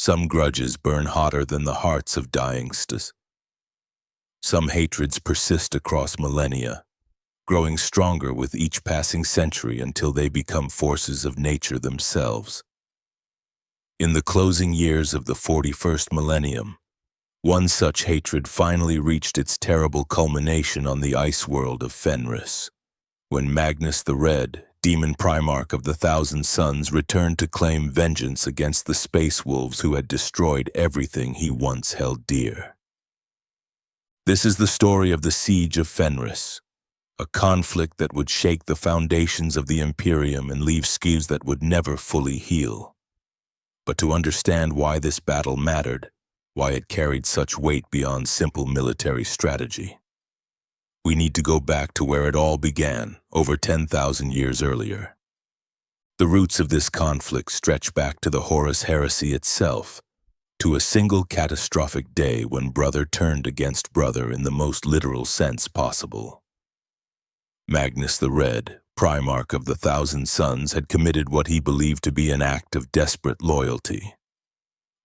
Some grudges burn hotter than the hearts of dying stas. Some hatreds persist across millennia, growing stronger with each passing century until they become forces of nature themselves. In the closing years of the 41st millennium, one such hatred finally reached its terrible culmination on the ice world of Fenris, when Magnus the Red, Daemon Primarch of the Thousand Suns, returned to claim vengeance against the space wolves who had destroyed everything he once held dear. This is the story of the Siege of Fenris, a conflict that would shake the foundations of the Imperium and leave scars that would never fully heal. But to understand why this battle mattered, why it carried such weight beyond simple military strategy, we need to go back to where it all began, over 10,000 years earlier. The roots of this conflict stretch back to the Horus Heresy itself, to a single catastrophic day when brother turned against brother in the most literal sense possible. Magnus the Red, Primarch of the Thousand Suns, had committed what he believed to be an act of desperate loyalty.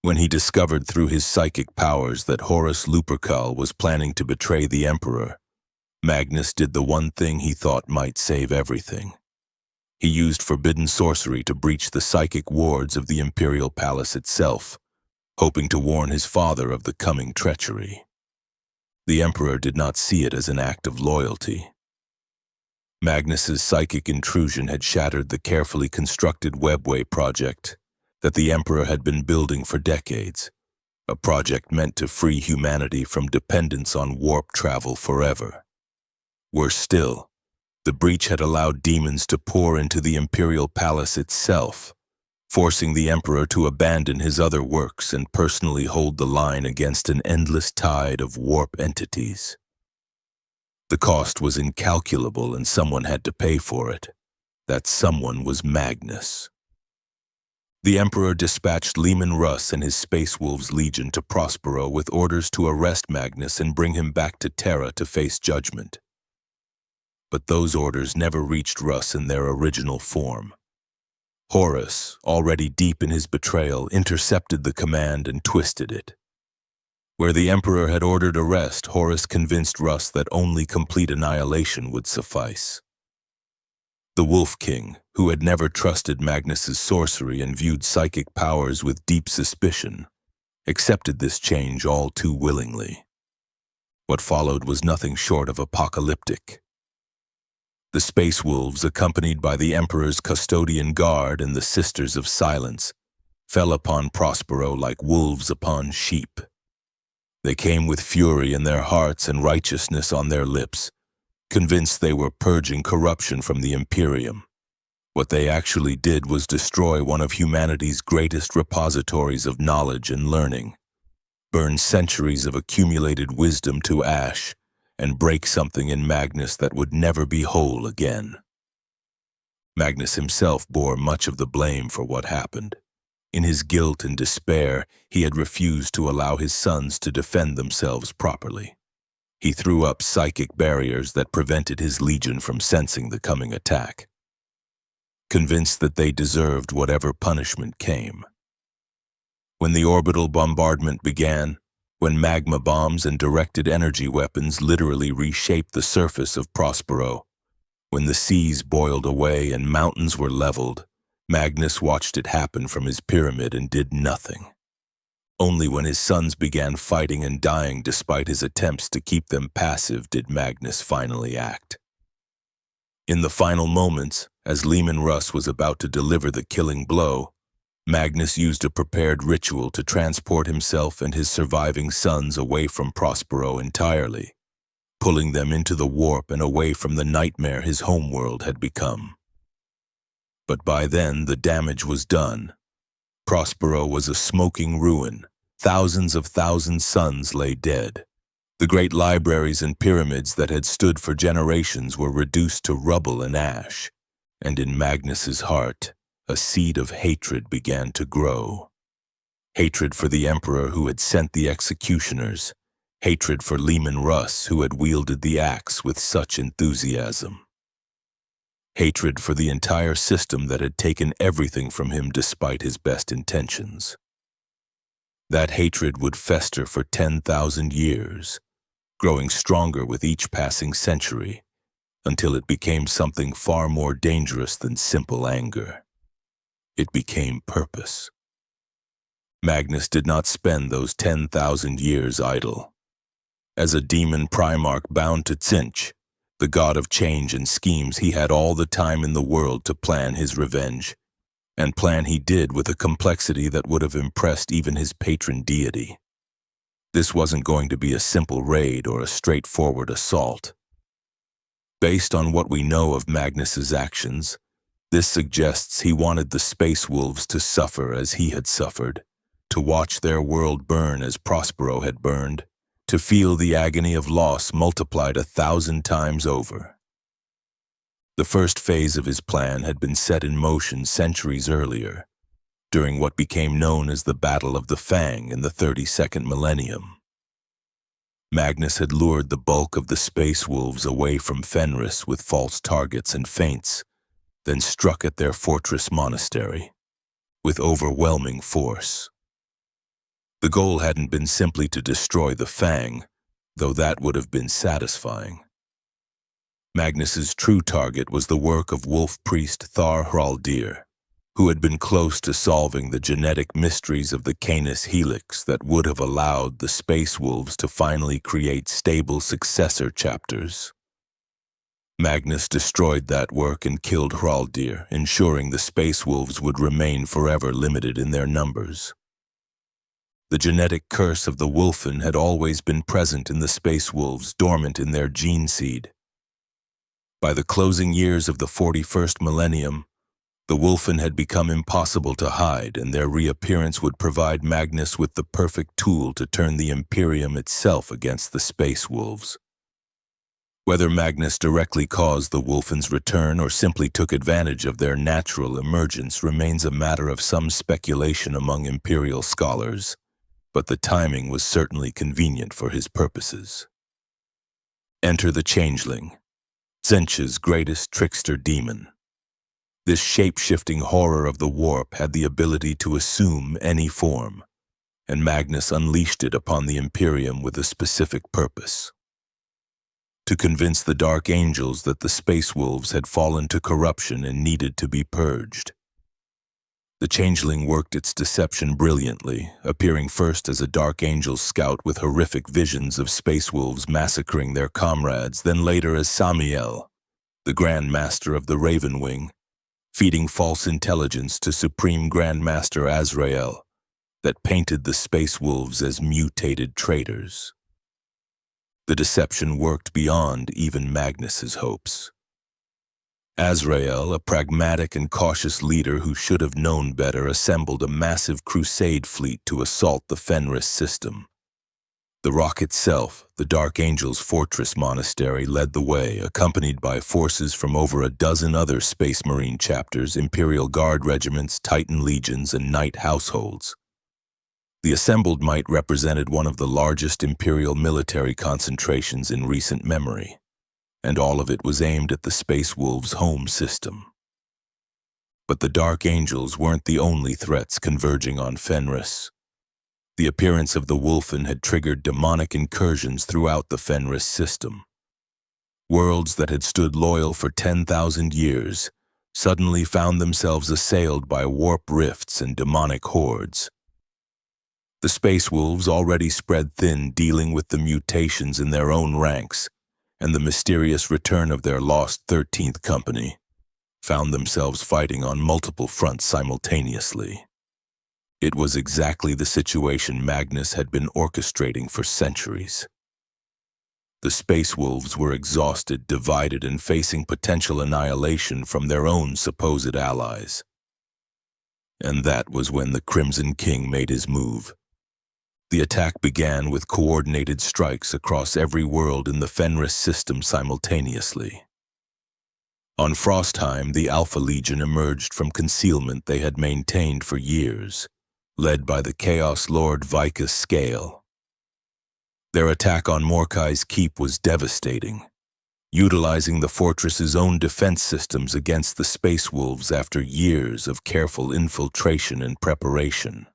When he discovered through his psychic powers that Horus Lupercal was planning to betray the Emperor, Magnus did the one thing he thought might save everything. He used forbidden sorcery to breach the psychic wards of the Imperial Palace itself, hoping to warn his father of the coming treachery. The Emperor did not see it as an act of loyalty. Magnus's psychic intrusion had shattered the carefully constructed webway project that the Emperor had been building for decades, a project meant to free humanity from dependence on warp travel forever. Worse still, the breach had allowed demons to pour into the Imperial Palace itself, forcing the Emperor to abandon his other works and personally hold the line against an endless tide of warp entities. The cost was incalculable and someone had to pay for it. That someone was Magnus. The Emperor dispatched Leman Russ and his Space Wolves Legion to Prospero with orders to arrest Magnus and bring him back to Terra to face judgment. But those orders never reached Russ in their original form. Horus, already deep in his betrayal, intercepted the command and twisted it. Where the Emperor had ordered arrest, Horus convinced Russ that only complete annihilation would suffice. The Wolf King, who had never trusted Magnus's sorcery and viewed psychic powers with deep suspicion, accepted this change all too willingly. What followed was nothing short of apocalyptic. The Space Wolves, accompanied by the Emperor's custodian guard and the Sisters of Silence, fell upon Prospero like wolves upon sheep. They came with fury in their hearts and righteousness on their lips, convinced they were purging corruption from the Imperium. What they actually did was destroy one of humanity's greatest repositories of knowledge and learning, burn centuries of accumulated wisdom to ash, and break something in Magnus that would never be whole again. Magnus himself bore much of the blame for what happened. In his guilt and despair, he had refused to allow his sons to defend themselves properly. He threw up psychic barriers that prevented his legion from sensing the coming attack, convinced that they deserved whatever punishment came. When the orbital bombardment began, when magma bombs and directed energy weapons literally reshaped the surface of Prospero, when the seas boiled away and mountains were leveled, Magnus watched it happen from his pyramid and did nothing. Only when his sons began fighting and dying despite his attempts to keep them passive did Magnus finally act. In the final moments, as Leman Russ was about to deliver the killing blow, Magnus used a prepared ritual to transport himself and his surviving sons away from Prospero entirely, pulling them into the warp and away from the nightmare his homeworld had become. But by then the damage was done. Prospero was a smoking ruin. Thousands of suns lay dead. The great libraries and pyramids that had stood for generations were reduced to rubble and ash, and in Magnus's heart, a seed of hatred began to grow. Hatred for the Emperor who had sent the executioners, hatred for Leman Russ who had wielded the axe with such enthusiasm. Hatred for the entire system that had taken everything from him despite his best intentions. That hatred would fester for 10,000 years, growing stronger with each passing century, until it became something far more dangerous than simple anger. It became purpose. Magnus did not spend those 10,000 years idle. As a Daemon Primarch bound to Tzeentch, the god of change and schemes, he had all the time in the world to plan his revenge, and plan he did with a complexity that would have impressed even his patron deity. This wasn't going to be a simple raid or a straightforward assault. Based on what we know of Magnus's actions, this suggests he wanted the Space Wolves to suffer as he had suffered, to watch their world burn as Prospero had burned, to feel the agony of loss multiplied 1,000 times over. The first phase of his plan had been set in motion centuries earlier, during what became known as the Battle of the Fang in the 32nd millennium. Magnus had lured the bulk of the Space Wolves away from Fenris with false targets and feints, then struck at their fortress monastery, with overwhelming force. The goal hadn't been simply to destroy the Fang, though that would have been satisfying. Magnus's true target was the work of wolf priest Thar Hraldir, who had been close to solving the genetic mysteries of the Canis helix that would have allowed the Space Wolves to finally create stable successor chapters. Magnus destroyed that work and killed Hraldir, ensuring the Space Wolves would remain forever limited in their numbers. The genetic curse of the Wolfen had always been present in the Space Wolves, dormant in their gene seed. By the closing years of the 41st millennium, the Wolfen had become impossible to hide, and their reappearance would provide Magnus with the perfect tool to turn the Imperium itself against the Space Wolves. Whether Magnus directly caused the Wolfen's return or simply took advantage of their natural emergence remains a matter of some speculation among Imperial scholars, but the timing was certainly convenient for his purposes. Enter the Changeling, Tzeentch's greatest trickster demon. This shape-shifting horror of the warp had the ability to assume any form, and Magnus unleashed it upon the Imperium with a specific purpose: to convince the Dark Angels that the Space Wolves had fallen to corruption and needed to be purged. The Changeling worked its deception brilliantly, appearing first as a Dark Angel scout with horrific visions of Space Wolves massacring their comrades, then later as Samiel, the Grand Master of the Raven Wing, feeding false intelligence to Supreme Grand Master Azrael that painted the Space Wolves as mutated traitors. The deception worked beyond even Magnus's hopes. Azrael, a pragmatic and cautious leader who should have known better, assembled a massive crusade fleet to assault the Fenris system. The rock itself, the Dark Angel's fortress monastery, led the way, accompanied by forces from over a dozen other Space Marine chapters, Imperial Guard regiments, Titan legions, and Knight households. The assembled might represented one of the largest Imperial military concentrations in recent memory, and all of it was aimed at the Space Wolves' home system. But the Dark Angels weren't the only threats converging on Fenris. The appearance of the Wolfen had triggered demonic incursions throughout the Fenris system. Worlds that had stood loyal for 10,000 years suddenly found themselves assailed by warp rifts and demonic hordes. The Space Wolves, already spread thin dealing with the mutations in their own ranks and the mysterious return of their lost 13th Company, found themselves fighting on multiple fronts simultaneously. It was exactly the situation Magnus had been orchestrating for centuries. The Space Wolves were exhausted, divided, and facing potential annihilation from their own supposed allies. And that was when the Crimson King made his move. The attack began with coordinated strikes across every world in the Fenris system simultaneously. On Frostheim, the Alpha Legion emerged from concealment they had maintained for years, led by the Chaos Lord Vicus Scale. Their attack on Morkai's keep was devastating, utilizing the fortress's own defense systems against the Space Wolves after years of careful infiltration and preparation.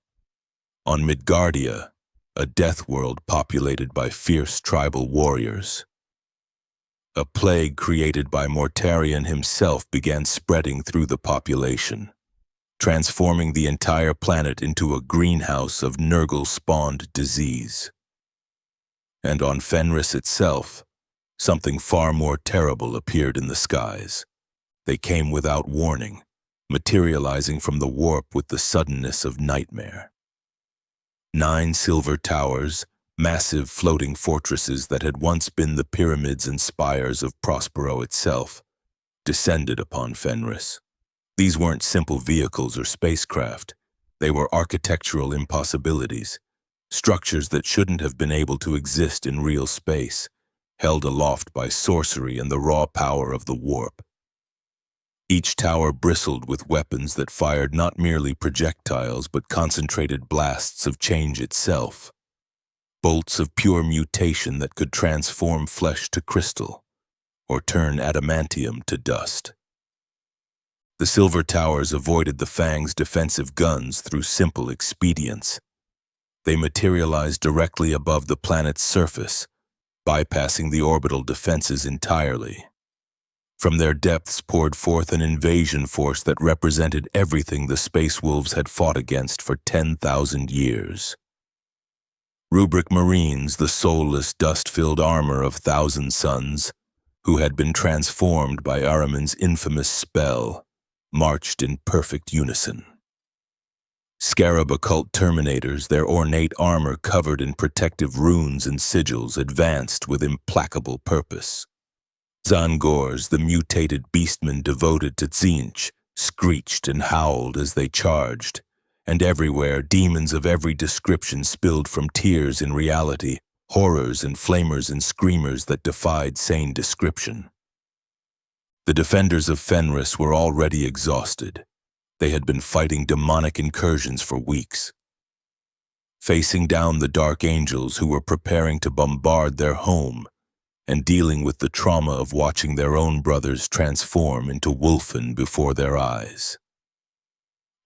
On Midgardia, a death world populated by fierce tribal warriors, a plague created by Mortarion himself began spreading through the population, transforming the entire planet into a greenhouse of Nurgle-spawned disease. And on Fenris itself, something far more terrible appeared in the skies. They came without warning, materializing from the warp with the suddenness of nightmare. 9 silver towers, massive floating fortresses that had once been the pyramids and spires of Prospero itself, descended upon Fenris. These weren't simple vehicles or spacecraft. They were architectural impossibilities, structures that shouldn't have been able to exist in real space, held aloft by sorcery and the raw power of the warp. Each tower bristled with weapons that fired not merely projectiles but concentrated blasts of change itself, bolts of pure mutation that could transform flesh to crystal or turn adamantium to dust. The silver towers avoided the Fang's defensive guns through simple expedients. They materialized directly above the planet's surface, bypassing the orbital defenses entirely. From their depths poured forth an invasion force that represented everything the Space Wolves had fought against for 10,000 years. Rubric Marines, the soulless, dust-filled armor of Thousand Suns, who had been transformed by Ahriman's infamous spell, marched in perfect unison. Scarab occult terminators, their ornate armor covered in protective runes and sigils, advanced with implacable purpose. Zangors, the mutated beastmen devoted to Tzeentch, screeched and howled as they charged, and everywhere demons of every description spilled from tears in reality, horrors and flamers and screamers that defied sane description. The defenders of Fenris were already exhausted. They had been fighting demonic incursions for weeks, facing down the dark angels who were preparing to bombard their home, and dealing with the trauma of watching their own brothers transform into wolfen before their eyes.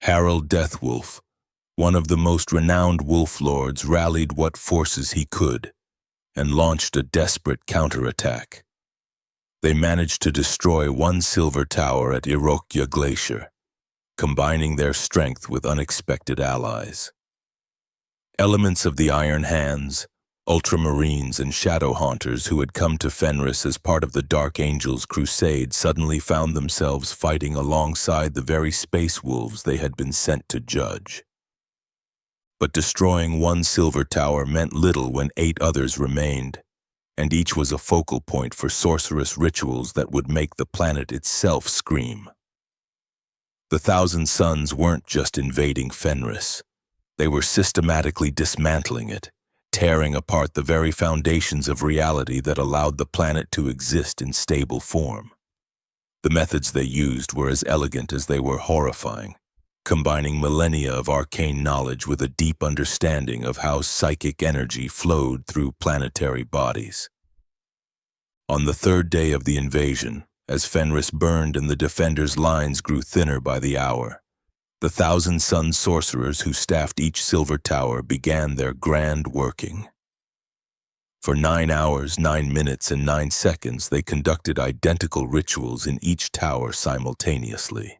Harald Deathwolf, one of the most renowned wolf lords, rallied what forces he could and launched a desperate counterattack. They managed to destroy 1 silver tower at Irokya Glacier, combining their strength with unexpected allies. Elements of the Iron Hands, Ultramarines and Shadow Haunters who had come to Fenris as part of the Dark Angels' crusade suddenly found themselves fighting alongside the very Space Wolves they had been sent to judge. But destroying 1 silver tower meant little when 8 others remained, and each was a focal point for sorcerous rituals that would make the planet itself scream. The Thousand Suns weren't just invading Fenris. They were systematically dismantling it, tearing apart the very foundations of reality that allowed the planet to exist in stable form. The methods they used were as elegant as they were horrifying, combining millennia of arcane knowledge with a deep understanding of how psychic energy flowed through planetary bodies. On the 3rd day of the invasion, as Fenris burned and the defenders' lines grew thinner by the hour, the Thousand Sun sorcerers who staffed each silver tower began their grand working. For 9 hours, 9 minutes, and 9 seconds, they conducted identical rituals in each tower simultaneously.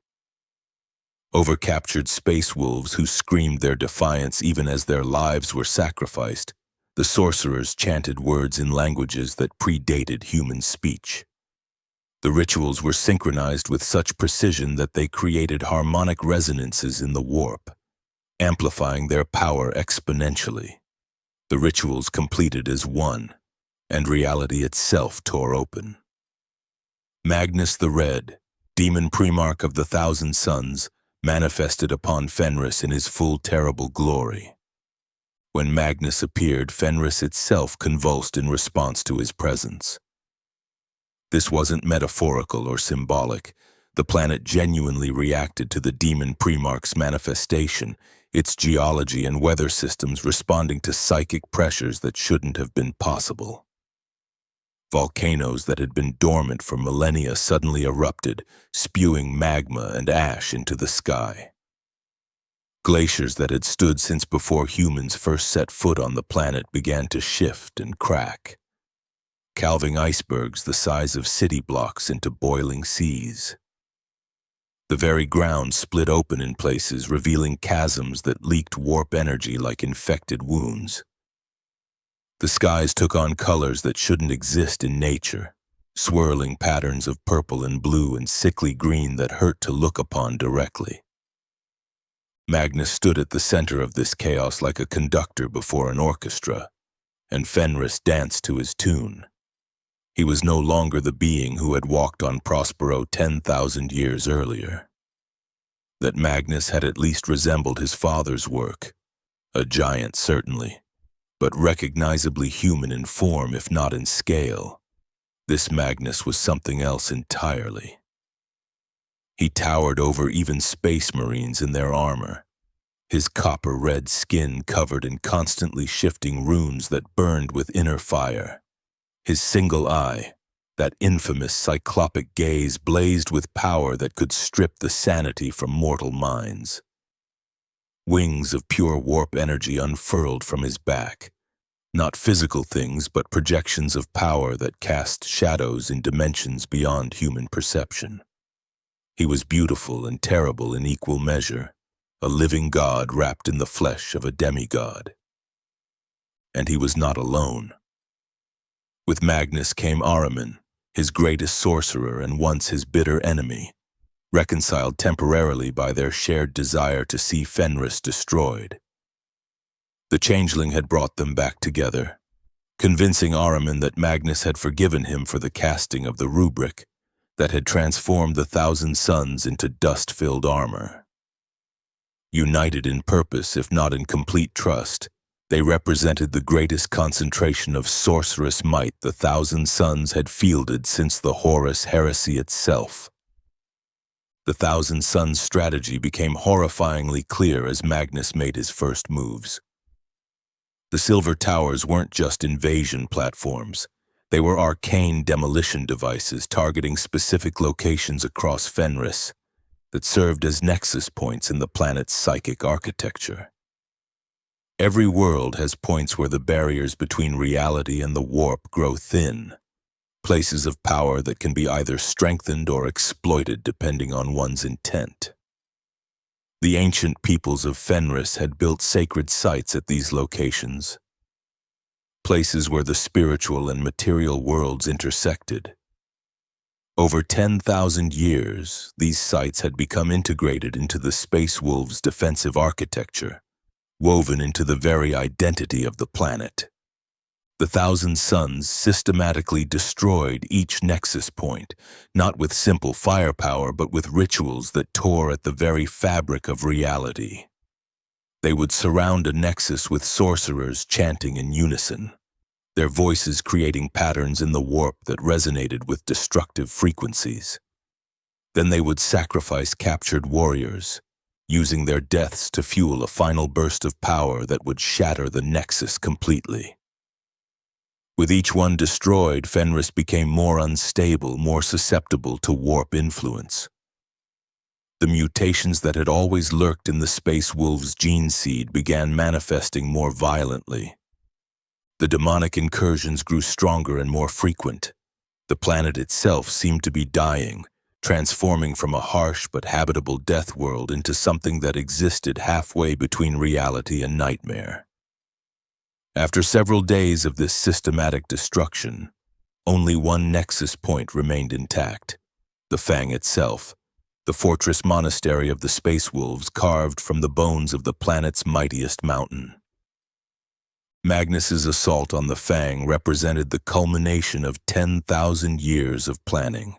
Overcaptured space wolves who screamed their defiance even as their lives were sacrificed, the sorcerers chanted words in languages that predated human speech. The rituals were synchronized with such precision that they created harmonic resonances in the warp, amplifying their power exponentially. The rituals completed as one, and reality itself tore open. Magnus the Red, Daemon Primarch of the Thousand Suns, manifested upon Fenris in his full terrible glory. When Magnus appeared, Fenris itself convulsed in response to his presence. This wasn't metaphorical or symbolic. The planet genuinely reacted to the Daemon Primarch's manifestation, its geology and weather systems responding to psychic pressures that shouldn't have been possible. Volcanoes that had been dormant for millennia suddenly erupted, spewing magma and ash into the sky. Glaciers that had stood since before humans first set foot on the planet began to shift and crack, calving icebergs the size of city blocks into boiling seas. The very ground split open in places, revealing chasms that leaked warp energy like infected wounds. The skies took on colors that shouldn't exist in nature, swirling patterns of purple and blue and sickly green that hurt to look upon directly. Magnus stood at the center of this chaos like a conductor before an orchestra, and Fenris danced to his tune. He was no longer the being who had walked on Prospero 10,000 years earlier. That Magnus had at least resembled his father's work, a giant certainly, but recognizably human in form if not in scale. This Magnus was something else entirely. He towered over even space marines in their armor, his copper-red skin covered in constantly shifting runes that burned with inner fire. His single eye, that infamous cyclopic gaze, blazed with power that could strip the sanity from mortal minds. Wings of pure warp energy unfurled from his back, not physical things but projections of power that cast shadows in dimensions beyond human perception. He was beautiful and terrible in equal measure, a living god wrapped in the flesh of a demigod. And he was not alone. With Magnus came Ahriman, his greatest sorcerer and once his bitter enemy, reconciled temporarily by their shared desire to see Fenris destroyed. The Changeling had brought them back together, convincing Ahriman that Magnus had forgiven him for the casting of the rubric that had transformed the Thousand Suns into dust-filled armor. United in purpose, if not in complete trust, they represented the greatest concentration of sorcerous might the Thousand Suns had fielded since the Horus Heresy itself. The Thousand Suns' strategy became horrifyingly clear as Magnus made his first moves. The Silver Towers weren't just invasion platforms. They were arcane demolition devices targeting specific locations across Fenris that served as nexus points in the planet's psychic architecture. Every world has points where the barriers between reality and the warp grow thin, places of power that can be either strengthened or exploited depending on one's intent. The ancient peoples of Fenris had built sacred sites at these locations, places where the spiritual and material worlds intersected. Over 10,000 years, these sites had become integrated into the Space Wolves' defensive architecture, woven into the very identity of the planet. The Thousand Suns systematically destroyed each nexus point, not with simple firepower but with rituals that tore at the very fabric of reality. They would surround a nexus with sorcerers chanting in unison, their voices creating patterns in the warp that resonated with destructive frequencies. Then they would sacrifice captured warriors, using their deaths to fuel a final burst of power that would shatter the nexus completely. With each one destroyed, Fenris became more unstable, more susceptible to warp influence. The mutations that had always lurked in the Space Wolves' gene seed began manifesting more violently. The demonic incursions grew stronger and more frequent. The planet itself seemed to be dying, transforming from a harsh but habitable death world into something that existed halfway between reality and nightmare. After several days of this systematic destruction, only one nexus point remained intact, the Fang itself, the fortress monastery of the Space Wolves carved from the bones of the planet's mightiest mountain. Magnus's assault on the Fang represented the culmination of 10,000 years of planning.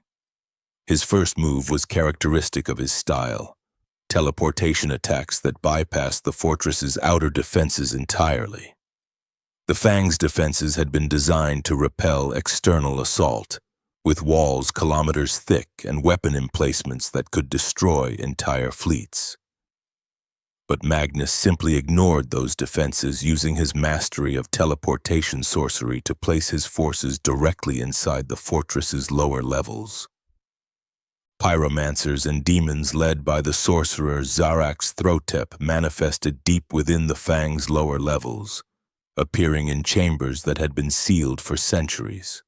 His first move was characteristic of his style, teleportation attacks that bypassed the fortress's outer defenses entirely. The Fang's defenses had been designed to repel external assault, with walls kilometers thick and weapon emplacements that could destroy entire fleets. But Magnus simply ignored those defenses, using his mastery of teleportation sorcery to place his forces directly inside the fortress's lower levels. Pyromancers and demons led by the sorcerer Zarax Throtep manifested deep within the Fang's lower levels, appearing in chambers that had been sealed for centuries.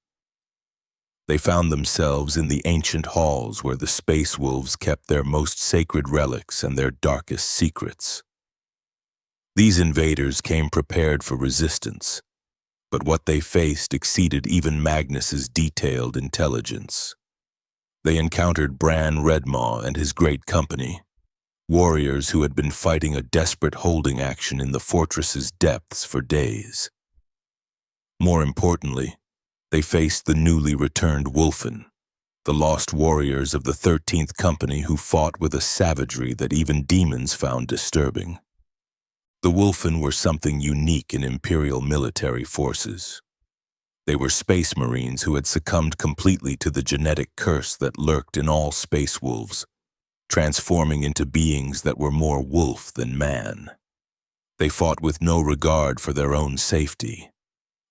They found themselves in the ancient halls where the space wolves kept their most sacred relics and their darkest secrets. These invaders came prepared for resistance, but what they faced exceeded even Magnus's detailed intelligence. They encountered Bran Redmaw and his great company, warriors who had been fighting a desperate holding action in the fortress's depths for days. More importantly, they faced the newly returned Wolfen, the lost warriors of the 13th Company who fought with a savagery that even demons found disturbing. The Wolfen were something unique in Imperial military forces. They were space marines who had succumbed completely to the genetic curse that lurked in all space wolves, transforming into beings that were more wolf than man. They fought with no regard for their own safety,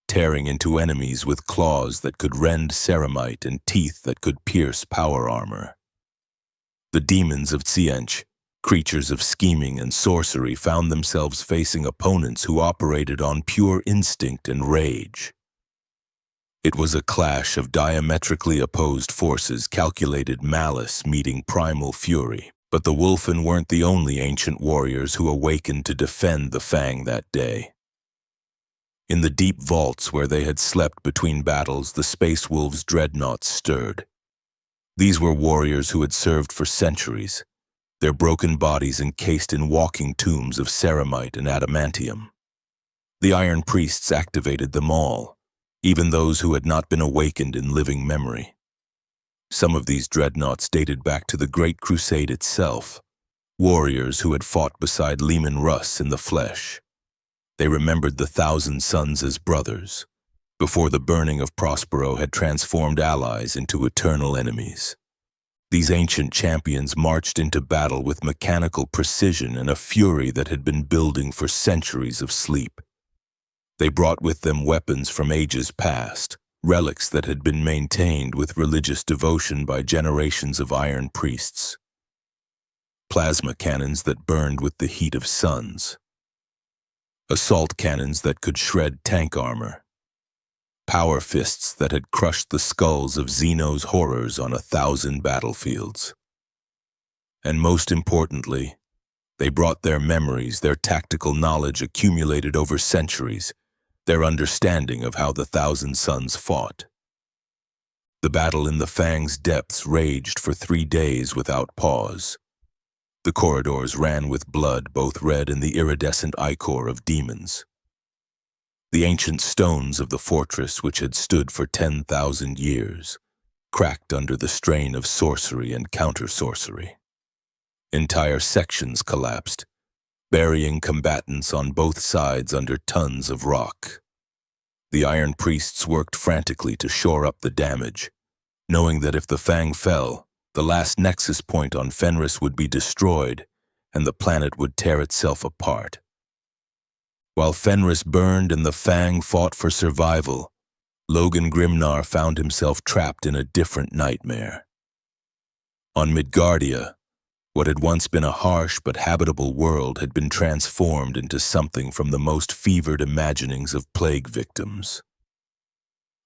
tearing into enemies with claws that could rend ceramite and teeth that could pierce power armor. The demons of Tsiench, creatures of scheming and sorcery, found themselves facing opponents who operated on pure instinct and rage. It was a clash of diametrically opposed forces, calculated malice meeting primal fury. But the Wolfen weren't the only ancient warriors who awakened to defend the Fang that day. In the deep vaults where they had slept between battles, the Space Wolves' dreadnoughts stirred. These were warriors who had served for centuries, their broken bodies encased in walking tombs of ceramite and adamantium. The Iron Priests activated them all, even those who had not been awakened in living memory. Some of these dreadnoughts dated back to the Great Crusade itself, warriors who had fought beside Leman Russ in the flesh. They remembered the Thousand Sons as brothers, before the Burning of Prospero had transformed allies into eternal enemies. These ancient champions marched into battle with mechanical precision and a fury that had been building for centuries of sleep. They brought with them weapons from ages past, relics that had been maintained with religious devotion by generations of Iron Priests. Plasma cannons that burned with the heat of suns. Assault cannons that could shred tank armor. Power fists that had crushed the skulls of Xeno's horrors on 1,000 battlefields. And most importantly, they brought their memories, their tactical knowledge accumulated over centuries, their understanding of how the Thousand Sons fought. The battle in the Fang's depths raged for 3 days without pause. The corridors ran with blood, both red and the iridescent ichor of demons. The ancient stones of the fortress, which had stood for 10,000 years, cracked under the strain of sorcery and counter-sorcery. Entire sections collapsed, burying combatants on both sides under tons of rock. The Iron Priests worked frantically to shore up the damage, knowing that if the Fang fell, the last nexus point on Fenris would be destroyed and the planet would tear itself apart. While Fenris burned and the Fang fought for survival, Logan Grimnar found himself trapped in a different nightmare. On Midgardia, what had once been a harsh but habitable world had been transformed into something from the most fevered imaginings of plague victims.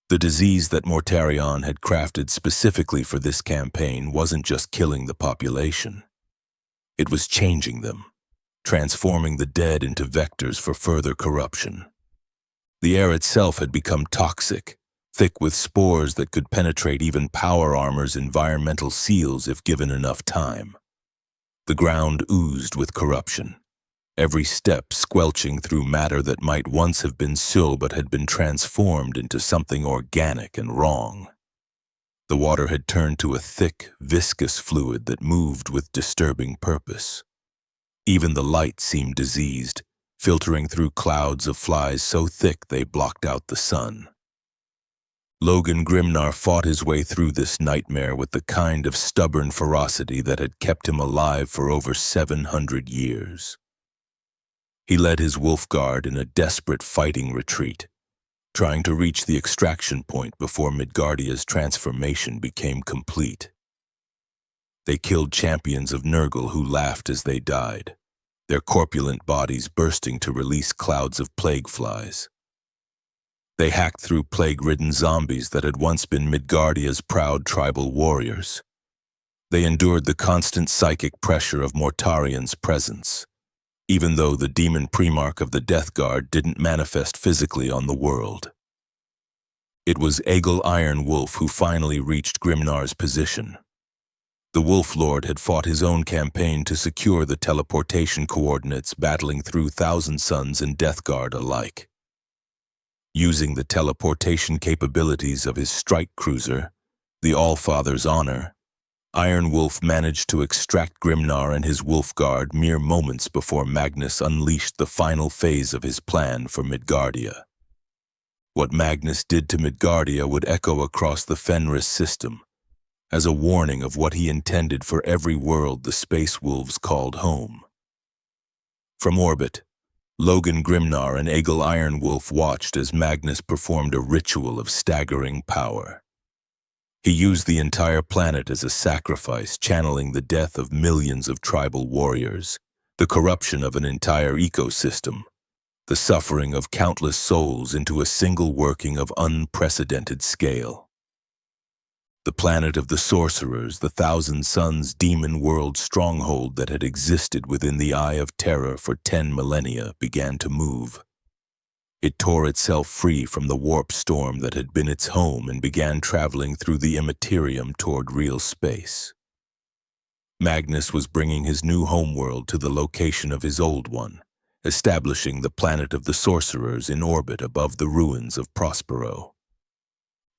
The disease that Mortarion had crafted specifically for this campaign wasn't just killing the population. It was changing them, transforming the dead into vectors for further corruption. The air itself had become toxic, thick with spores that could penetrate even power armor's environmental seals if given enough time. The ground oozed with corruption, every step squelching through matter that might once have been so but had been transformed into something organic and wrong. The water had turned to a thick, viscous fluid that moved with disturbing purpose. Even the light seemed diseased, filtering through clouds of flies so thick they blocked out the sun. Logan Grimnar fought his way through this nightmare with the kind of stubborn ferocity that had kept him alive for over 700 years. He led his wolf guard in a desperate fighting retreat, trying to reach the extraction point before Midgardia's transformation became complete. They killed champions of Nurgle who laughed as they died, their corpulent bodies bursting to release clouds of plague flies. They hacked through plague-ridden zombies that had once been Midgardia's proud tribal warriors. They endured the constant psychic pressure of Mortarian's presence, even though the Daemon Primarch of the Death Guard didn't manifest physically on the world. It was Egil Iron Wolf who finally reached Grimnar's position. The Wolf Lord had fought his own campaign to secure the teleportation coordinates, battling through Thousand Sons and Death Guard alike. Using the teleportation capabilities of his strike cruiser, the Allfather's Honor, Iron Wolf managed to extract Grimnar and his Wolf Guard mere moments before Magnus unleashed the final phase of his plan for Midgardia. What Magnus did to Midgardia would echo across the Fenris system, as a warning of what he intended for every world the Space Wolves called home. From orbit, Logan Grimnar and Egil Iron Wolf watched as Magnus performed a ritual of staggering power. He used the entire planet as a sacrifice, channeling the death of millions of tribal warriors, the corruption of an entire ecosystem, the suffering of countless souls into a single working of unprecedented scale. The planet of the sorcerers, the Thousand Sons demon world stronghold that had existed within the Eye of Terror for 10 millennia, began to move. It tore itself free from the warp storm that had been its home and began traveling through the immaterium toward real space. Magnus was bringing his new homeworld to the location of his old one, establishing the planet of the sorcerers in orbit above the ruins of Prospero.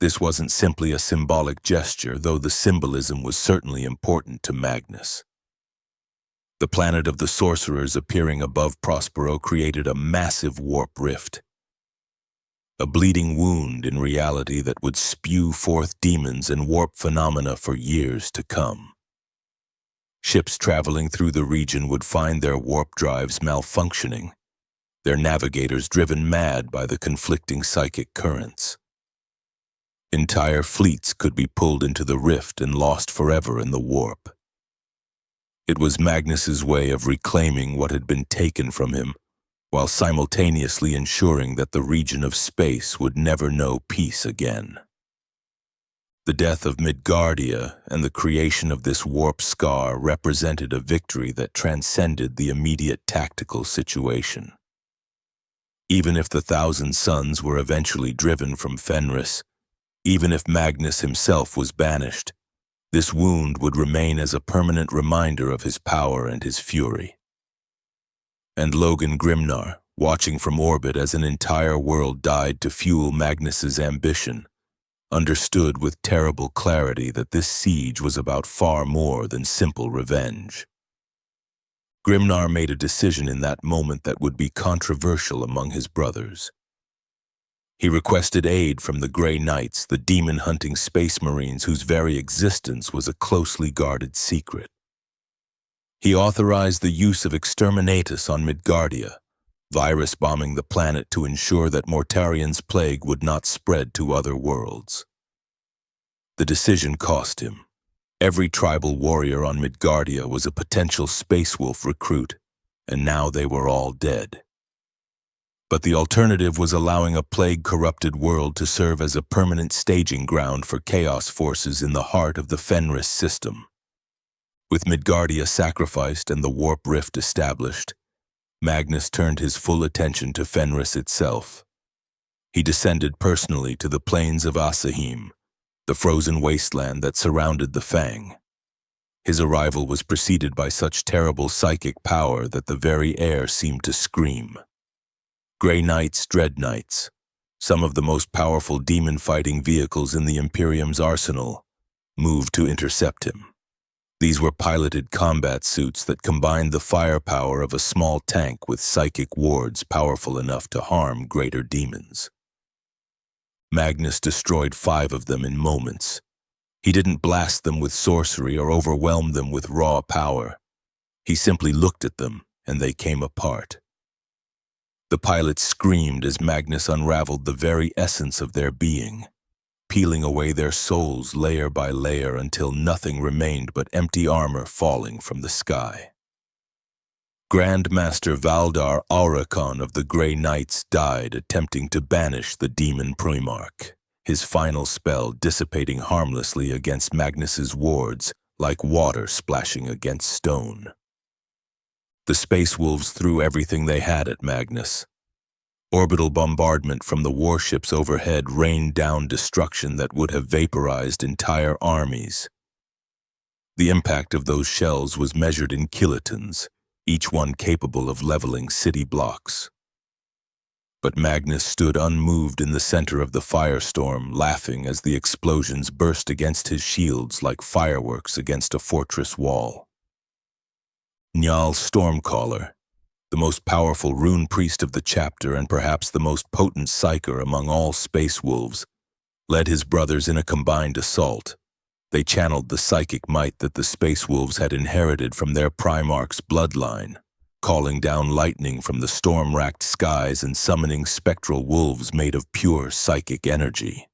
This wasn't simply a symbolic gesture, though the symbolism was certainly important to Magnus. The planet of the sorcerers appearing above Prospero created a massive warp rift, a bleeding wound in reality that would spew forth demons and warp phenomena for years to come. Ships traveling through the region would find their warp drives malfunctioning, their navigators driven mad by the conflicting psychic currents. Entire fleets could be pulled into the rift and lost forever in the warp. It was Magnus's way of reclaiming what had been taken from him, while simultaneously ensuring that the region of space would never know peace again. The death of Midgardia and the creation of this warp scar represented a victory that transcended the immediate tactical situation. Even if the Thousand Sons were eventually driven from Fenris, even if Magnus himself was banished, this wound would remain as a permanent reminder of his power and his fury. And Logan Grimnar, watching from orbit as an entire world died to fuel Magnus's ambition, understood with terrible clarity that this siege was about far more than simple revenge. Grimnar made a decision in that moment that would be controversial among his brothers. He requested aid from the Grey Knights, the demon-hunting space marines whose very existence was a closely guarded secret. He authorized the use of exterminatus on Midgardia, virus-bombing the planet to ensure that Mortarian's plague would not spread to other worlds. The decision cost him. Every tribal warrior on Midgardia was a potential Space Wolf recruit, and now they were all dead. But the alternative was allowing a plague-corrupted world to serve as a permanent staging ground for chaos forces in the heart of the Fenris system. With Midgardia sacrificed and the warp rift established, Magnus turned his full attention to Fenris itself. He descended personally to the plains of Asahheim, the frozen wasteland that surrounded the Fang. His arrival was preceded by such terrible psychic power that the very air seemed to scream. Grey Knights, Dread Knights, some of the most powerful demon-fighting vehicles in the Imperium's arsenal, moved to intercept him. These were piloted combat suits that combined the firepower of a small tank with psychic wards powerful enough to harm greater demons. Magnus destroyed 5 of them in moments. He didn't blast them with sorcery or overwhelm them with raw power. He simply looked at them, and they came apart. The pilots screamed as Magnus unraveled the very essence of their being, peeling away their souls layer by layer until nothing remained but empty armor falling from the sky. Grandmaster Valdar Auracon of the Grey Knights died attempting to banish the Daemon Primarch, his final spell dissipating harmlessly against Magnus's wards like water splashing against stone. The Space Wolves threw everything they had at Magnus. Orbital bombardment from the warships overhead rained down destruction that would have vaporized entire armies. The impact of those shells was measured in kilotons, each one capable of leveling city blocks. But Magnus stood unmoved in the center of the firestorm, laughing as the explosions burst against his shields like fireworks against a fortress wall. Njal Stormcaller, the most powerful rune priest of the chapter and perhaps the most potent psyker among all Space Wolves, led his brothers in a combined assault. They channeled the psychic might that the Space Wolves had inherited from their Primarch's bloodline, calling down lightning from the storm-racked skies and summoning spectral wolves made of pure psychic energy.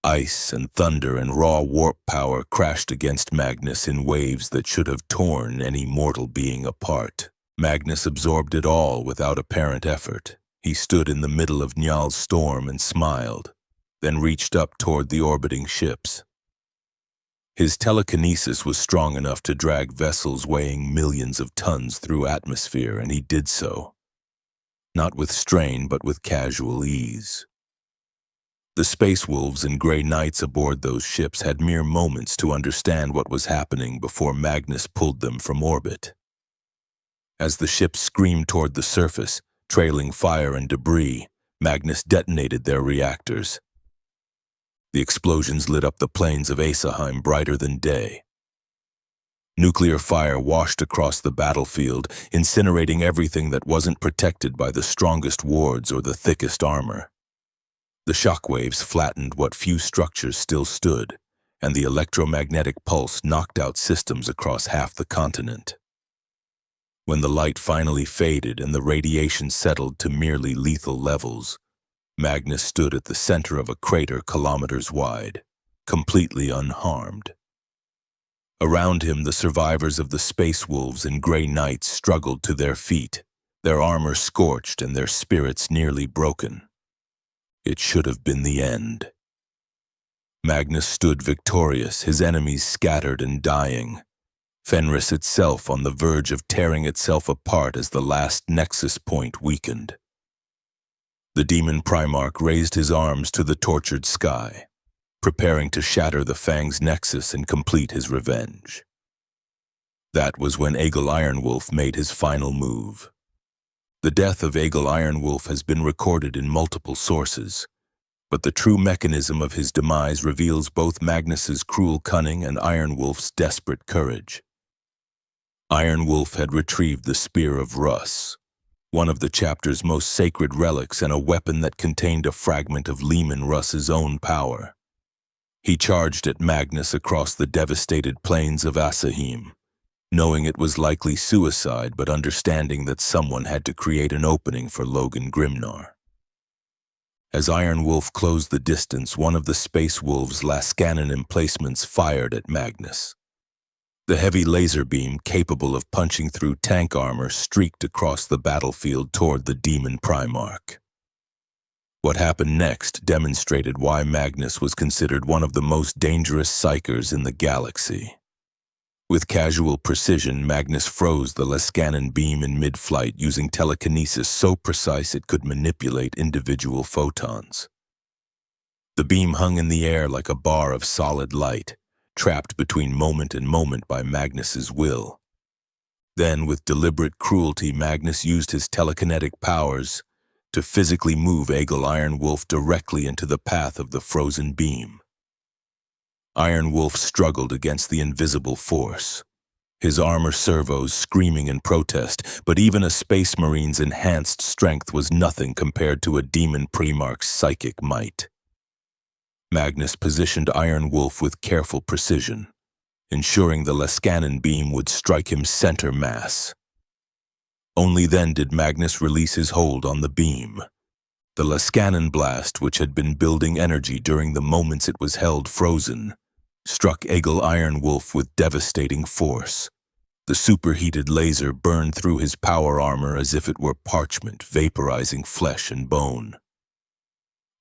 Ice and thunder and raw warp power crashed against Magnus in waves that should have torn any mortal being apart. Magnus absorbed it all without apparent effort. He stood in the middle of Njal's storm and smiled, then reached up toward the orbiting ships. His telekinesis was strong enough to drag vessels weighing millions of tons through atmosphere, and he did so. Not with strain, but with casual ease. The Space Wolves and Grey Knights aboard those ships had mere moments to understand what was happening before Magnus pulled them from orbit. As the ships screamed toward the surface, trailing fire and debris, Magnus detonated their reactors. The explosions lit up the plains of Asahheim brighter than day. Nuclear fire washed across the battlefield, incinerating everything that wasn't protected by the strongest wards or the thickest armor. The shockwaves flattened what few structures still stood, and the electromagnetic pulse knocked out systems across half the continent. When the light finally faded and the radiation settled to merely lethal levels, Magnus stood at the center of a crater kilometers wide, completely unharmed. Around him, the survivors of the Space Wolves and Grey Knights struggled to their feet, their armor scorched and their spirits nearly broken. It should have been the end. Magnus stood victorious, his enemies scattered and dying. Fenris itself on the verge of tearing itself apart as the last nexus point weakened. The Daemon Primarch raised his arms to the tortured sky, preparing to shatter the Fang's nexus and complete his revenge. That was when Egil Iron Wolf made his final move. The death of Egil Iron Wolf has been recorded in multiple sources, but the true mechanism of his demise reveals both Magnus's cruel cunning and Iron Wolf's desperate courage. Iron Wolf had retrieved the Spear of Russ, one of the chapter's most sacred relics and a weapon that contained a fragment of Leman Russ's own power. He charged at Magnus across the devastated plains of Asahheim, knowing it was likely suicide but understanding that someone had to create an opening for Logan Grimnar. As Iron Wolf closed the distance, one of the Space Wolves' Lascanon emplacements fired at Magnus. The heavy laser beam, capable of punching through tank armor, streaked across the battlefield toward the Daemon Primarch. What happened next demonstrated why Magnus was considered one of the most dangerous psykers in the galaxy. With casual precision, Magnus froze the Lascanon beam in mid-flight using telekinesis so precise it could manipulate individual photons. The beam hung in the air like a bar of solid light, trapped between moment and moment by Magnus's will. Then, with deliberate cruelty, Magnus used his telekinetic powers to physically move Egil Iron Wolf directly into the path of the frozen beam. Iron Wolf struggled against the invisible force, his armor servos screaming in protest, but even a Space Marine's enhanced strength was nothing compared to a Daemon Primarch's psychic might. Magnus positioned Iron Wolf with careful precision, ensuring the Lascanon beam would strike him center mass. Only then did Magnus release his hold on the beam. The Lascanon blast, which had been building energy during the moments it was held frozen, struck Egil Iron Wolf with devastating force. The superheated laser burned through his power armor as if it were parchment, vaporizing flesh and bone.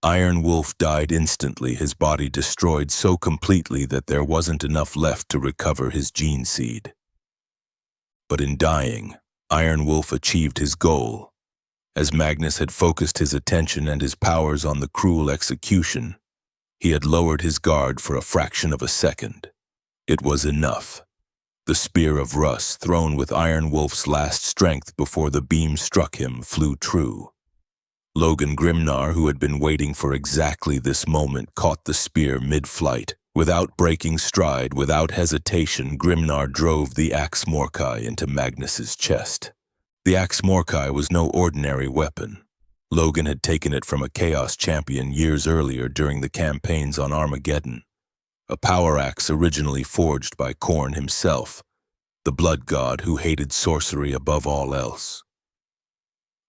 Iron Wolf died instantly, his body destroyed so completely that there wasn't enough left to recover his gene seed. But in dying, Iron Wolf achieved his goal. As Magnus had focused his attention and his powers on the cruel execution, he had lowered his guard for a fraction of a second. It was enough. The spear of Russ, thrown with Iron Wolf's last strength before the beam struck him, flew true. Logan Grimnar, who had been waiting for exactly this moment, caught the spear mid-flight. Without breaking stride, without hesitation, Grimnar drove the axe Morkai into Magnus's chest. The axe Morkai was no ordinary weapon. Logan had taken it from a Chaos champion years earlier during the campaigns on Armageddon. A power axe originally forged by Khorne himself, the blood god who hated sorcery above all else.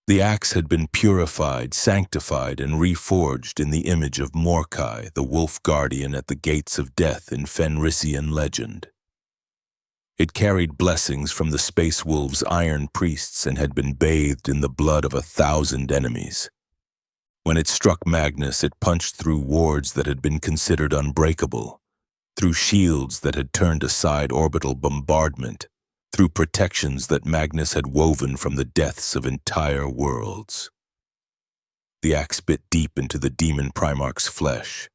The axe had been purified, sanctified, and reforged in the image of Morkai, the wolf guardian at the gates of death in Fenrisian legend. It carried blessings from the Space Wolves' iron priests and had been bathed in the blood of 1,000 enemies. When it struck Magnus, it punched through wards that had been considered unbreakable, through shields that had turned aside orbital bombardment, through protections that Magnus had woven from the deaths of entire worlds. The axe bit deep into the Daemon Primarch's flesh,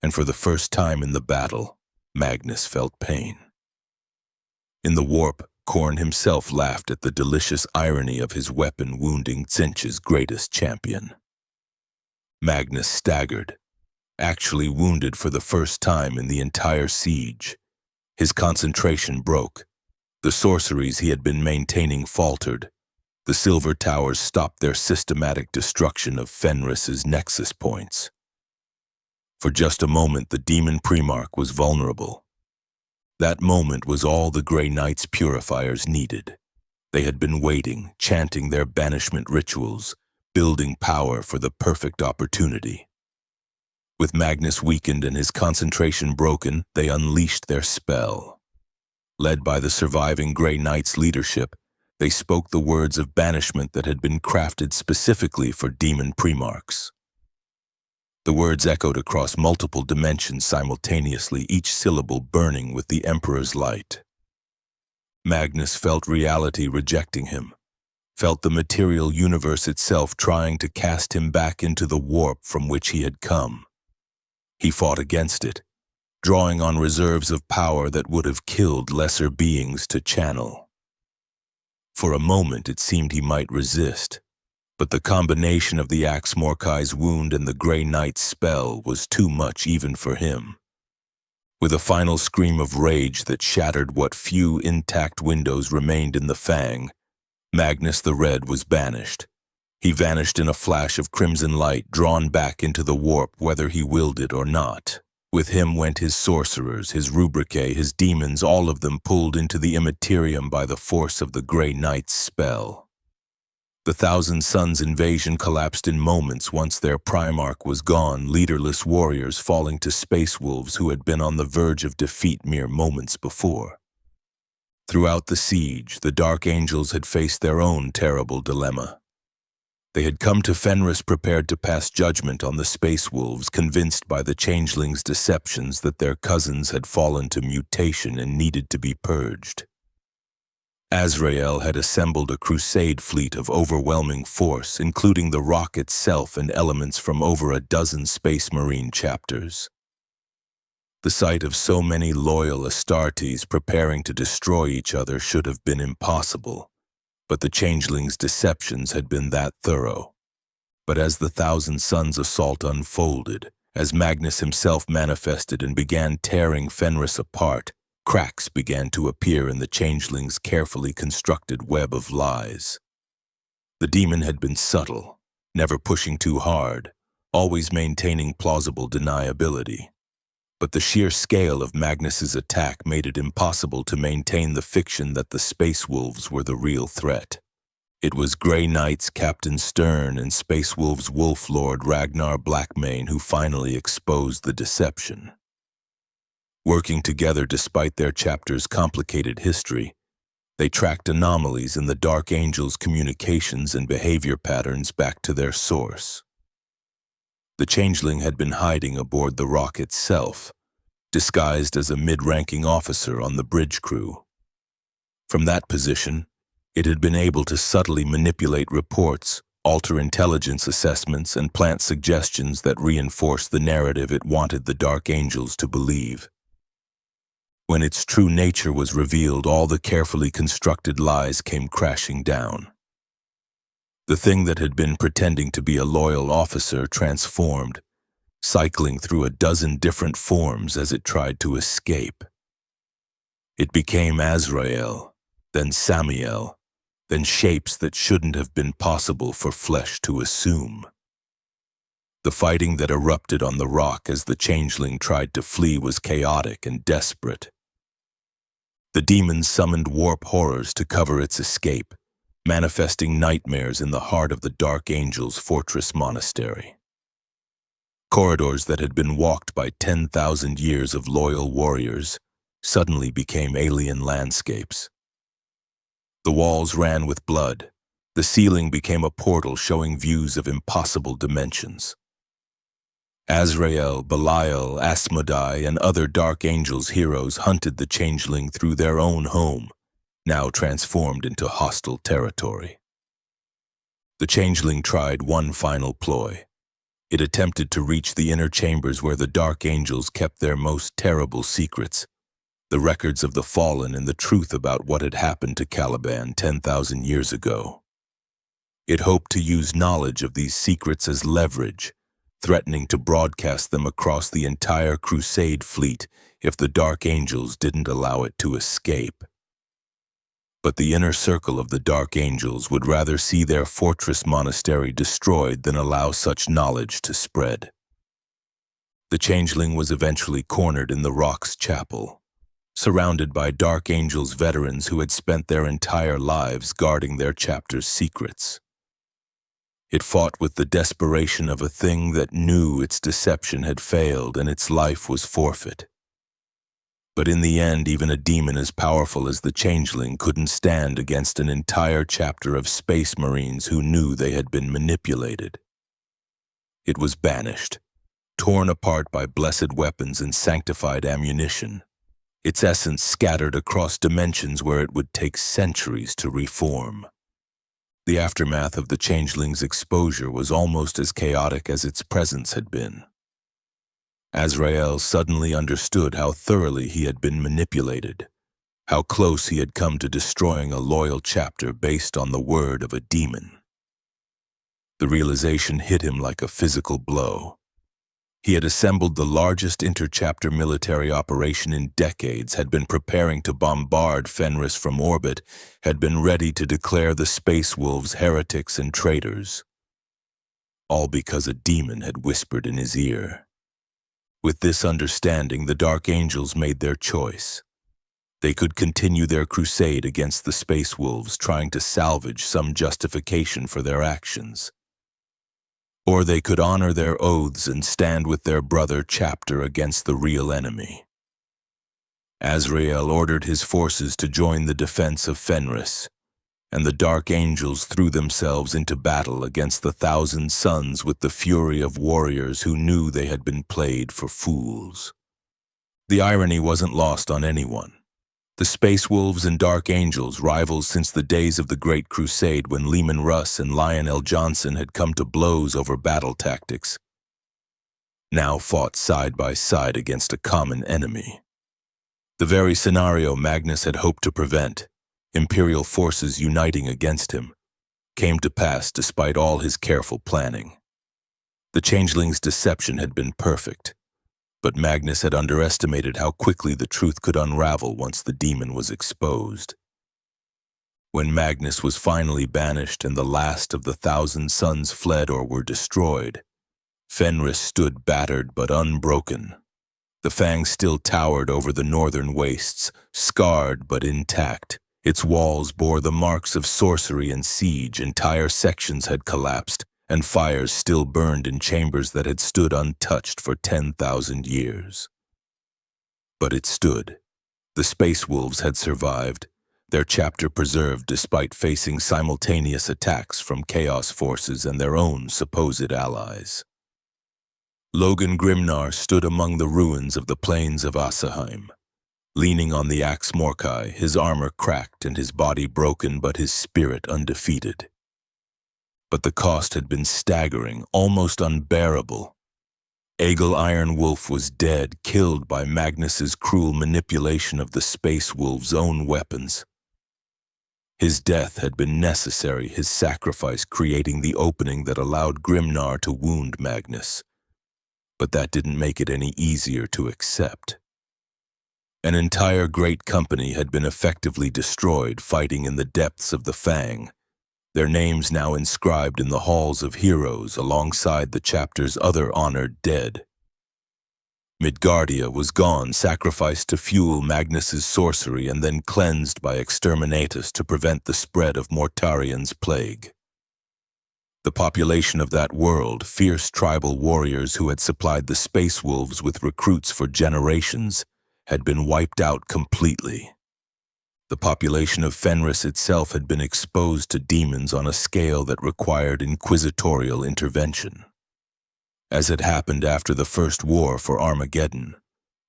and for the first time in the battle, Magnus felt pain. In the warp, Khorne himself laughed at the delicious irony of his weapon wounding Tzeentch's greatest champion. Magnus staggered, actually wounded for the first time in the entire siege. His concentration broke. The sorceries he had been maintaining faltered. The Silver Towers stopped their systematic destruction of Fenris's nexus points. For just a moment, the Daemon Primarch was vulnerable. That moment was all the Grey Knights' purifiers needed. They had been waiting, chanting their banishment rituals, building power for the perfect opportunity. With Magnus weakened and his concentration broken, they unleashed their spell. Led by the surviving Grey Knights' leadership, they spoke the words of banishment that had been crafted specifically for Daemon Primarchs. The words echoed across multiple dimensions simultaneously, each syllable burning with the Emperor's light. Magnus felt reality rejecting him, felt the material universe itself trying to cast him back into the warp from which he had come. He fought against it, drawing on reserves of power that would have killed lesser beings to channel. For a moment it seemed he might resist, but the combination of the axe Morkai's wound and the Grey Knight's spell was too much even for him. With a final scream of rage that shattered what few intact windows remained in the Fang, Magnus the Red was banished. He vanished in a flash of crimson light, drawn back into the warp whether he willed it or not. With him went his sorcerers, his rubricae, his demons, all of them pulled into the immaterium by the force of the Grey Knight's spell. The Thousand Suns invasion collapsed in moments once their Primarch was gone, leaderless warriors falling to space wolves who had been on the verge of defeat mere moments before. Throughout the siege, the Dark Angels had faced their own terrible dilemma. They had come to Fenris prepared to pass judgment on the space wolves, convinced by the Changeling's deceptions that their cousins had fallen to mutation and needed to be purged. Azrael had assembled a crusade fleet of overwhelming force, including the rock itself and elements from over a dozen Space Marine chapters. The sight of so many loyal Astartes preparing to destroy each other should have been impossible, but the Changeling's deceptions had been that thorough. But as the Thousand Suns assault unfolded, as Magnus himself manifested and began tearing Fenris apart, cracks began to appear in the Changeling's carefully constructed web of lies. The demon had been subtle, never pushing too hard, always maintaining plausible deniability. But the sheer scale of Magnus's attack made it impossible to maintain the fiction that the Space Wolves were the real threat. It was Grey Knight's Captain Stern and Space Wolves Wolf Lord Ragnar Blackmane who finally exposed the deception. Working together despite their chapter's complicated history, they tracked anomalies in the Dark Angel's communications and behavior patterns back to their source. The Changeling had been hiding aboard the rock itself, disguised as a mid-ranking officer on the bridge crew. From that position, it had been able to subtly manipulate reports, alter intelligence assessments, and plant suggestions that reinforced the narrative it wanted the Dark Angels to believe. When its true nature was revealed, all the carefully constructed lies came crashing down. The thing that had been pretending to be a loyal officer transformed, cycling through a dozen different forms as it tried to escape. It became Azrael, then Samiel, then shapes that shouldn't have been possible for flesh to assume. The fighting that erupted on the rock as the Changeling tried to flee was chaotic and desperate. The demons summoned warp horrors to cover its escape, manifesting nightmares in the heart of the Dark Angel's fortress monastery. Corridors that had been walked by 10,000 years of loyal warriors suddenly became alien landscapes. The walls ran with blood. The ceiling became a portal showing views of impossible dimensions. Azrael, Belial, Asmodai, and other Dark Angels heroes hunted the Changeling through their own home, now transformed into hostile territory. The Changeling tried one final ploy. It attempted to reach the inner chambers where the Dark Angels kept their most terrible secrets, the records of the fallen and the truth about what had happened to Caliban 10,000 years ago. It hoped to use knowledge of these secrets as leverage, threatening to broadcast them across the entire Crusade fleet if the Dark Angels didn't allow it to escape. But the inner circle of the Dark Angels would rather see their fortress monastery destroyed than allow such knowledge to spread. The Changeling was eventually cornered in the Rock's chapel, surrounded by Dark Angels veterans who had spent their entire lives guarding their chapter's secrets. It fought with the desperation of a thing that knew its deception had failed and its life was forfeit. But in the end, even a demon as powerful as the Changeling couldn't stand against an entire chapter of Space Marines who knew they had been manipulated. It was banished, torn apart by blessed weapons and sanctified ammunition, its essence scattered across dimensions where it would take centuries to reform. The aftermath of the Changeling's exposure was almost as chaotic as its presence had been. Azrael suddenly understood how thoroughly he had been manipulated, how close he had come to destroying a loyal chapter based on the word of a demon. The realization hit him like a physical blow. He had assembled the largest interchapter military operation in decades, had been preparing to bombard Fenris from orbit, had been ready to declare the Space Wolves heretics and traitors. All because a demon had whispered in his ear. With this understanding, the Dark Angels made their choice. They could continue their crusade against the Space Wolves, trying to salvage some justification for their actions. Or they could honor their oaths and stand with their brother chapter against the real enemy. Azrael ordered his forces to join the defense of Fenris, and the Dark Angels threw themselves into battle against the 1,000 Suns with the fury of warriors who knew they had been played for fools. The irony wasn't lost on anyone. The Space Wolves and Dark Angels, rivals since the days of the Great Crusade when Lehman Russ and Lionel Johnson had come to blows over battle tactics, now fought side by side against a common enemy. The very scenario Magnus had hoped to prevent, Imperial forces uniting against him, came to pass despite all his careful planning. The Changeling's deception had been perfect, but Magnus had underestimated how quickly the truth could unravel once the demon was exposed. When Magnus was finally banished and the last of the 1,000 Suns fled or were destroyed, Fenris stood battered but unbroken. The Fang still towered over the northern wastes, scarred but intact, Its walls bore the marks of sorcery and siege. Entire sections had collapsed, and fires still burned in chambers that had stood untouched for 10,000 years. But it stood. The Space Wolves had survived, their chapter preserved despite facing simultaneous attacks from Chaos forces and their own supposed allies. Logan Grimnar stood among the ruins of the plains of Asahheim. Leaning on the axe Morkai, his armor cracked and his body broken, but his spirit undefeated. But the cost had been staggering, almost unbearable. Egil Iron Wolf was dead, killed by Magnus's cruel manipulation of the Space Wolves' own weapons. His death had been necessary, his sacrifice creating the opening that allowed Grimnar to wound Magnus. But that didn't make it any easier to accept. An entire great company had been effectively destroyed fighting in the depths of the Fang, their names now inscribed in the halls of heroes alongside the chapter's other honored dead. Midgardia was gone, sacrificed to fuel Magnus's sorcery and then cleansed by exterminatus to prevent the spread of Mortarian's plague. The population of that world, fierce tribal warriors who had supplied the Space Wolves with recruits for generations, had been wiped out completely. The population of Fenris itself had been exposed to demons on a scale that required inquisitorial intervention. As had happened after the First War for Armageddon,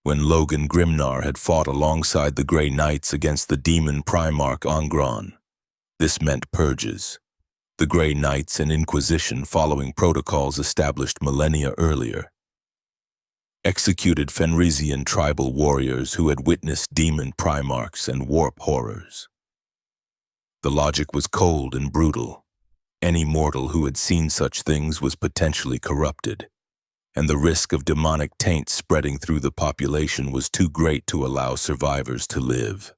when Logan Grimnar had fought alongside the Grey Knights against the Daemon Primarch Angron. This meant purges. The Grey Knights and Inquisition, following protocols established millennia earlier, executed Fenrisian tribal warriors who had witnessed demon primarchs and warp horrors. The logic was cold and brutal. Any mortal who had seen such things was potentially corrupted, and the risk of demonic taint spreading through the population was too great to allow survivors to live.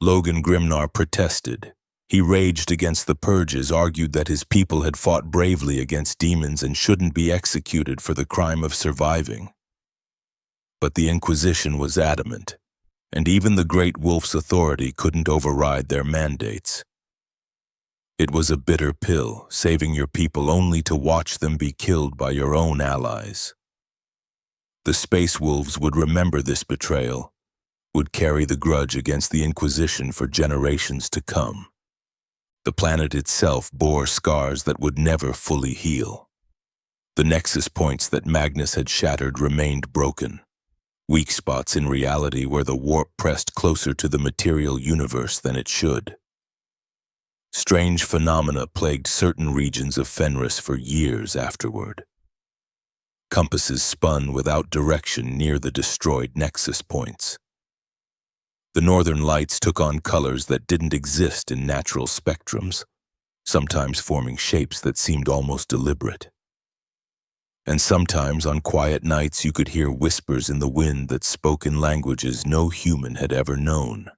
Logan Grimnar protested. He raged against the purges, argued that his people had fought bravely against demons and shouldn't be executed for the crime of surviving. But the Inquisition was adamant, and even the Great Wolf's authority couldn't override their mandates. It was a bitter pill, saving your people only to watch them be killed by your own allies. The Space Wolves would remember this betrayal, would carry the grudge against the Inquisition for generations to come. The planet itself bore scars that would never fully heal. The nexus points that Magnus had shattered remained broken, weak spots in reality where the warp pressed closer to the material universe than it should. Strange phenomena plagued certain regions of Fenris for years afterward. Compasses spun without direction near the destroyed nexus points. The northern lights took on colors that didn't exist in natural spectrums, sometimes forming shapes that seemed almost deliberate. And sometimes on quiet nights you could hear whispers in the wind that spoke in languages no human had ever known.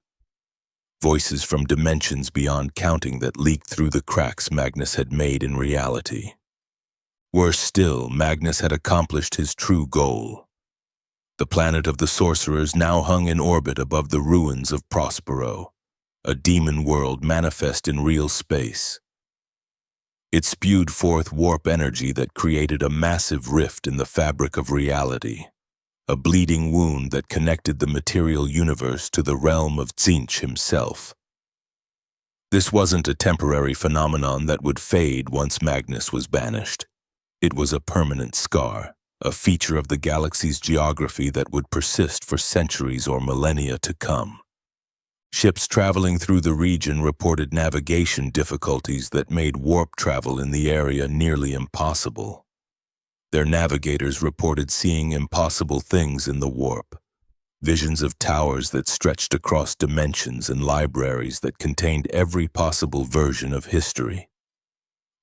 Voices from dimensions beyond counting that leaked through the cracks Magnus had made in reality. Worse still, Magnus had accomplished his true goal. The planet of the sorcerers now hung in orbit above the ruins of Prospero, a demon world manifest in real space. It spewed forth warp energy that created a massive rift in the fabric of reality, a bleeding wound that connected the material universe to the realm of Tzeentch himself. This wasn't a temporary phenomenon that would fade once Magnus was banished. It was a permanent scar, a feature of the galaxy's geography that would persist for centuries or millennia to come. Ships traveling through the region reported navigation difficulties that made warp travel in the area nearly impossible. Their navigators reported seeing impossible things in the warp, visions of towers that stretched across dimensions and libraries that contained every possible version of history.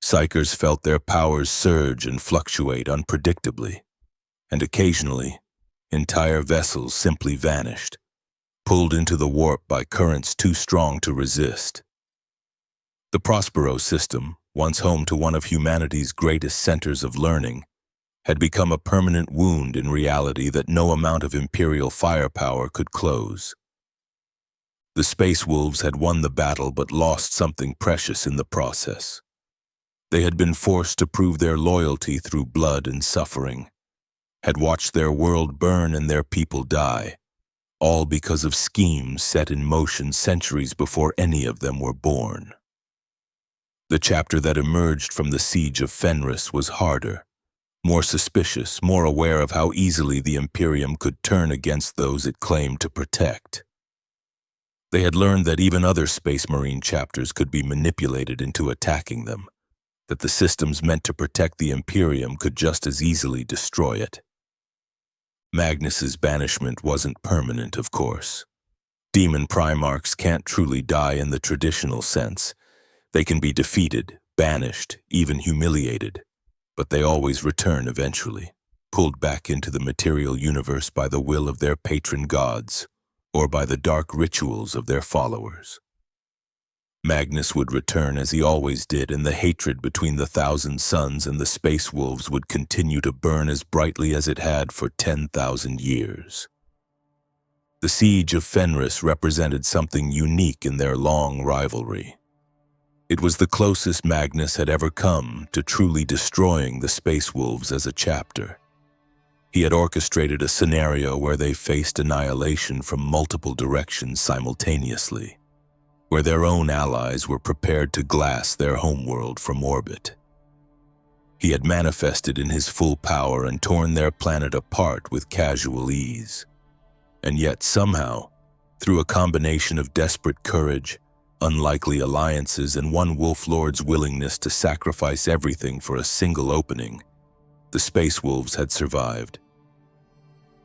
Psychers felt their powers surge and fluctuate unpredictably, and occasionally, entire vessels simply vanished, pulled into the warp by currents too strong to resist. The Prospero system, once home to one of humanity's greatest centers of learning, had become a permanent wound in reality that no amount of imperial firepower could close. The Space Wolves had won the battle but lost something precious in the process. They had been forced to prove their loyalty through blood and suffering, had watched their world burn and their people die, all because of schemes set in motion centuries before any of them were born. The chapter that emerged from the Siege of Fenris was harder, more suspicious, more aware of how easily the Imperium could turn against those it claimed to protect. They had learned that even other Space Marine chapters could be manipulated into attacking them, that the systems meant to protect the Imperium could just as easily destroy it. Magnus's banishment wasn't permanent, of course. Daemon Primarchs can't truly die in the traditional sense. They can be defeated, banished, even humiliated, but they always return eventually, pulled back into the material universe by the will of their patron gods, or by the dark rituals of their followers. Magnus would return as he always did, and the hatred between the Thousand Suns and the Space Wolves would continue to burn as brightly as it had for 10,000 years. The Siege of Fenris represented something unique in their long rivalry. It was the closest Magnus had ever come to truly destroying the Space Wolves as a chapter. He had orchestrated a scenario where they faced annihilation from multiple directions simultaneously, where their own allies were prepared to glass their homeworld from orbit. He had manifested in his full power and torn their planet apart with casual ease. And yet somehow, through a combination of desperate courage, unlikely alliances, and one Wolf Lord's willingness to sacrifice everything for a single opening, the Space Wolves had survived.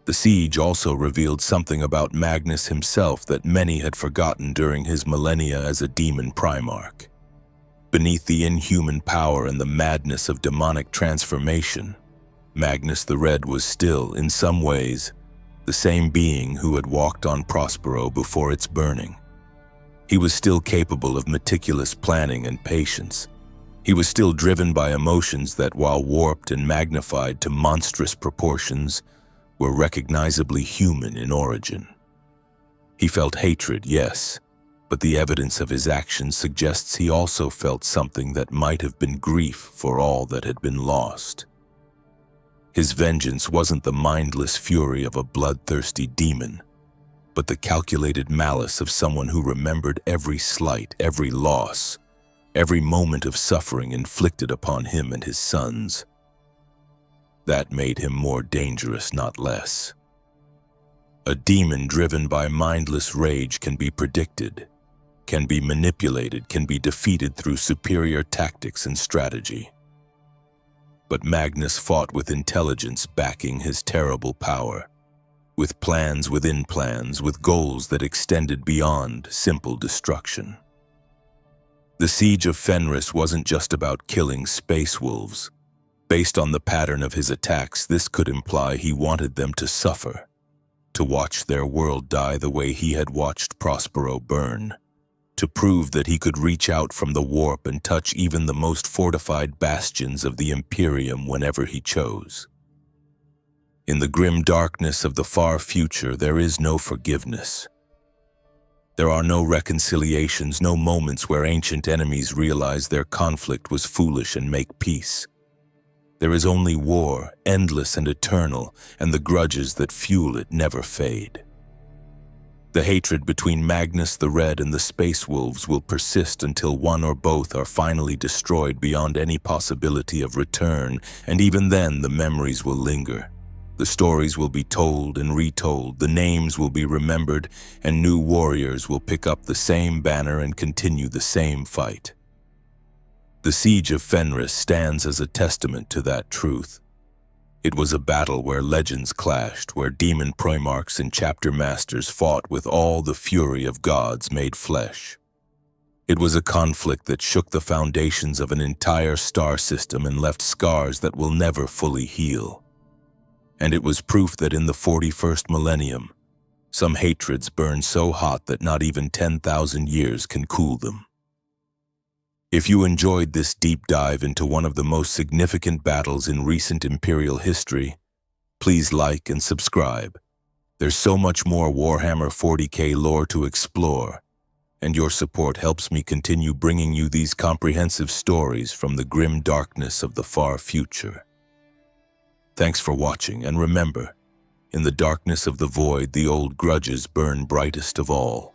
The siege also revealed something about Magnus himself that many had forgotten during his millennia as a Daemon Primarch. Beneath the inhuman power and the madness of demonic transformation, Magnus the Red was still, in some ways, the same being who had walked on Prospero before its burning. He was still capable of meticulous planning and patience. He was still driven by emotions that, while warped and magnified to monstrous proportions, were recognizably human in origin. He felt hatred, yes, but the evidence of his actions suggests he also felt something that might have been grief for all that had been lost. His vengeance wasn't the mindless fury of a bloodthirsty demon, but the calculated malice of someone who remembered every slight, every loss, every moment of suffering inflicted upon him and his sons. That made him more dangerous, not less. A demon driven by mindless rage can be predicted, can be manipulated, can be defeated through superior tactics and strategy. But Magnus fought with intelligence backing his terrible power, with plans within plans, with goals that extended beyond simple destruction. The Siege of Fenris wasn't just about killing Space Wolves. Based on the pattern of his attacks, this could imply he wanted them to suffer, to watch their world die the way he had watched Prospero burn, to prove that he could reach out from the warp and touch even the most fortified bastions of the Imperium whenever he chose. In the grim darkness of the far future, there is no forgiveness. There are no reconciliations, no moments where ancient enemies realize their conflict was foolish and make peace. There is only war, endless and eternal, and the grudges that fuel it never fade. The hatred between Magnus the Red and the Space Wolves will persist until one or both are finally destroyed beyond any possibility of return, and even then the memories will linger. The stories will be told and retold, the names will be remembered, and new warriors will pick up the same banner and continue the same fight. The Siege of Fenris stands as a testament to that truth. It was a battle where legends clashed, where Daemon Primarchs and chapter masters fought with all the fury of gods made flesh. It was a conflict that shook the foundations of an entire star system and left scars that will never fully heal. And it was proof that in the 41st millennium, some hatreds burn so hot that not even 10,000 years can cool them. If you enjoyed this deep dive into one of the most significant battles in recent Imperial history, please like and subscribe. There's so much more Warhammer 40k lore to explore, and your support helps me continue bringing you these comprehensive stories from the grim darkness of the far future. Thanks for watching, and remember, in the darkness of the void, the old grudges burn brightest of all.